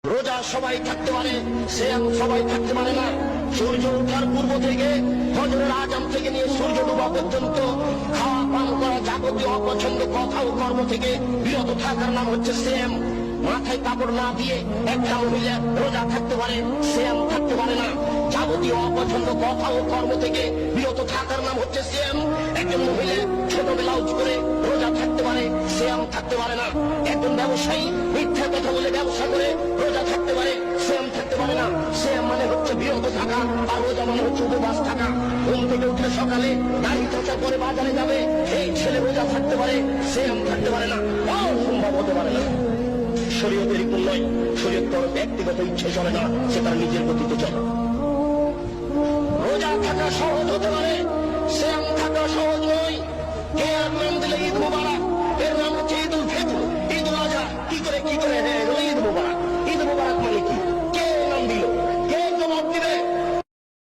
রোজা সবাই থাকতে পারে, সিয়াম সবাই থাকতে পারে না। সূর্য ওঠার পূর্ব থেকে ফজরের আজান থেকে নিয়ে সূর্য ডোবা পর্যন্ত খাওয়া পান করা যাবতীয় অপছন্দ কথা ও কর্ম থেকে বিরত থাকার নাম হচ্ছে সিয়াম। মাথায় কাপড় না দিয়ে একটা মহিলা রোজা থাকতে পারে, সিয়াম থাকতে পারে না। যাবতীয় অপছন্দ কথা ও কর্ম থেকে বিরত থাকার নাম হচ্ছে সিয়াম। একজন মহিলা ছোট ব্লাউজ করে রোজা থাকতে পারে, সিয়াম থাকতে পারে না। একজন ব্যবসায়ী মিথ্যা কথা বলে ব্যবসা করে রোজা থাকতে পারে, সিয়াম থাকতে পারে না। সিয়াম মানে হচ্ছে বিরত থাকা, আর রোজা মানে হচ্ছে উপবাস থাকা। ঘুম থেকে উঠলে সকালে দাড়ি চাচা করে বাজারে যাবে, এই ছেলে রোজা থাকতে পারে, সিয়াম থাকতে পারে না। সম্ভব হতে পারে না। শরীয়তের কোন নয়, শরীয়ত তোর ব্যক্তিগত ইচ্ছে চলে না, সে তার নিজের গতিতে চলে। রোজা থাকা সহজ হতে পারে, সিয়াম থাকা সহজ নয়। কে আর নাম দিলে ঈদ মোবারক,